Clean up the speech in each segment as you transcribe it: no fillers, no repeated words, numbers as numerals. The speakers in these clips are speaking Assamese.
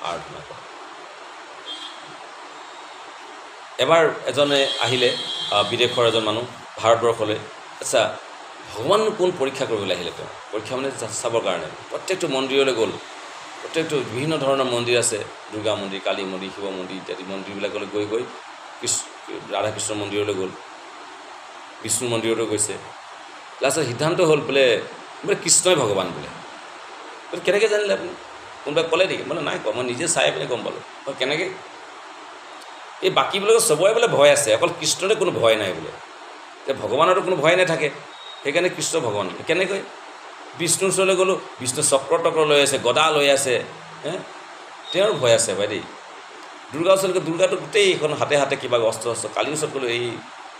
আৰাধনা কৰে। এবাৰ এজনে আহিলে বিদেশৰ এজন মানুহ ভাৰতবৰ্ষলৈ। আচ্ছা, ভগৱান কোন পৰীক্ষা কৰিবলৈ আহিলে? তেওঁ পৰীক্ষা মানে চাবৰ কাৰণে প্ৰত্যেকটো মন্দিৰলৈ গ'ল। প্ৰত্যেকটো বিভিন্ন ধৰণৰ মন্দিৰ আছে, দুৰ্গা মন্দিৰ, কালী মন্দিৰ, শিৱ মন্দিৰ ইত্যাদি মন্দিৰবিলাকলৈ গৈ গৈ ৰাধাকৃষ্ণ মন্দিৰলৈ গ'ল, বিষ্ণু মন্দিৰলৈ গৈছে। লাষ্টত সিদ্ধান্ত হ'ল বোলে কৃষ্ণই ভগৱান বোলে। কেনেকৈ জানিলে আপুনি? কোনোবাই ক'লে নেকি? বোলে নাই কোৱা, মই নিজে চাই পিনে গম পালোঁ। কেনেকৈ? এই বাকীবিলাকৰ চবৰে বোলে ভয় আছে, অকল কৃষ্ণৰে কোনো ভয় নাই বোলে। যে ভগৱানৰো কোনো ভয় নাথাকে, সেইকাৰণে কৃষ্ণ ভগৱান। কেনেকৈ? বিষ্ণুৰ ওচৰলৈ গ'লোঁ, বিষ্ণু চক্ৰ তক্ৰ লৈ আছে, গদা লৈ আছে, তেওঁৰ ভয় আছে ভাই দেই। দুৰ্গা ওচৰলৈ গ'ল, দুৰ্গাটো গোটেই এইখন হাতে হাতে কিবা অস্ত্ৰ অস্ত্ৰ। কালীৰ ওচৰত গ'লোঁ, এই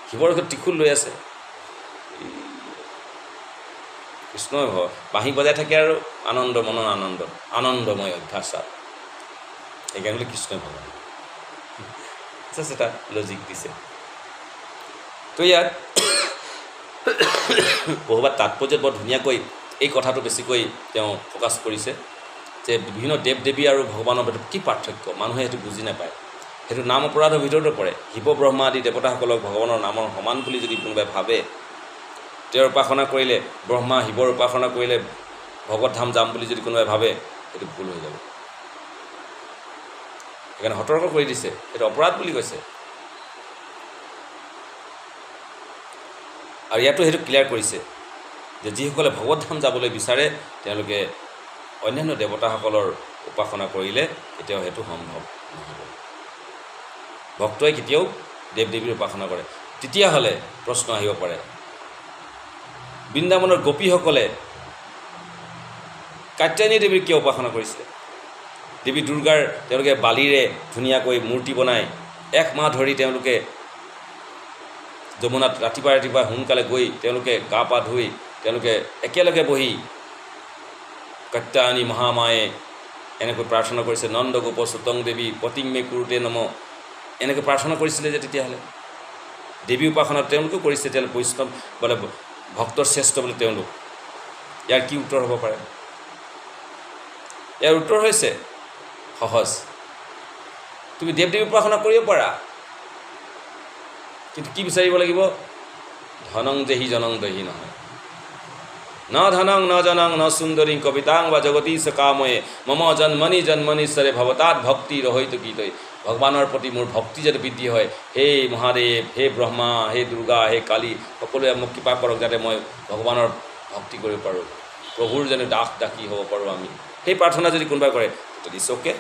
শিৱৰ ওচৰত ত্ৰিশূল লৈ আছে। কৃষ্ণই ভয়, বাঁহী বজাই থাকে আৰু আনন্দ মনৰ আনন্দময় অভ্যাসাত, সেইকাৰণে বোলে কৃষ্ণই ভগৱান। এটা লজিক দিছে। তো ইয়াত বহুবাৰ তাৎপৰ্যত বৰ ধুনীয়াকৈ এই কথাটো বেছিকৈ তেওঁ ফ'কাছ কৰিছে যে বিভিন্ন দেৱ দেৱী আৰু ভগৱানৰ ভিতৰত কি পাৰ্থক্য, মানুহে সেইটো বুজি নাপায়। সেইটো নাম অপৰাধৰ ভিতৰতে পৰে। শিৱ ব্ৰহ্মা আদি দেৱতাসকলক ভগৱানৰ নামৰ সমান বুলি যদি কোনোবাই ভাবে, তেওঁৰ উপাসনা কৰিলে, ব্ৰহ্মা শিৱৰ উপাসনা কৰিলে ভগৱত ধাম যাম বুলি যদি কোনোবাই ভাবে, সেইটো ভুল হৈ যাব। সেইকাৰণে সতৰ্ক কৰি দিছে, সেইটো অপৰাধ বুলি কৈছে। আৰু ইয়াতো সেইটো ক্লিয়াৰ কৰিছে যে যিসকলে ভগৱত ধাম যাবলৈ বিচাৰে তেওঁলোকে অন্যান্য দেৱতাসকলৰ উপাসনা কৰিলে কেতিয়াও সেইটো সম্ভৱ নহ'ব। ভক্তই কেতিয়াও দেৱ দেৱীৰ উপাসনা কৰে। তেতিয়াহ'লে প্ৰশ্ন আহিব পাৰে, বৃন্দাবনৰ গোপীসকলে কাত্যায়নী দেৱীৰ কিয় উপাসনা কৰিছিলে? দেৱী দুৰ্গাৰ তেওঁলোকে বালিৰে ধুনীয়াকৈ মূৰ্তি বনাই 1 মাহ ধৰি তেওঁলোকে যমুনাত ৰাতিপুৱা সোনকালে গৈ তেওঁলোকে গা পা ধুই তেওঁলোকে একেলগে বহি কাত্যায়নী মহামায়ে এনেকৈ প্ৰাৰ্থনা কৰিছে, নন্দ গোপ সুতং দেৱী পতিমে কুৰুতে নম, এনেকৈ প্ৰাৰ্থনা কৰিছিলে যে তেতিয়াহ'লে দেৱী উপাসনা তেওঁলোকেও কৰিছে। তেওঁলোক বৈষ্ণৱ বোলে ভক্তৰ শ্ৰেষ্ঠ বোলে তেওঁলোক। ইয়াৰ কি উত্তৰ হ'ব পাৰে? ইয়াৰ উত্তৰ হৈছে সহজ, তুমি দেৱ দেৱী উপাসনা কৰিব পাৰা, কিন্তু কি বিচাৰিব লাগিব? ধনং দেহি জনং দেহি নহয়। ন ধনং ন জনং ন সুন্দৰী কবিতাং বা জগতীশ কাময়ে মম জন্মনি জন্মনীশ্বৰে ভৱতাত ভক্তি ৰহৈত গীতৈ। ভগৱানৰ প্ৰতি মোৰ ভক্তি যাতে বৃদ্ধি হয়, হে মহাদেৱ, হে ব্ৰহ্মা, হে দুৰ্গা, হে কালী, সকলোৱে মোক কৃপা কৰক যাতে মই ভগৱানৰ ভক্তি কৰিব পাৰোঁ, প্ৰভুৰ যেনে দাস দাসী হ'ব পাৰোঁ আমি। সেই প্ৰাৰ্থনা যদি কোনোবাই কৰে, ইটছ অ'কে।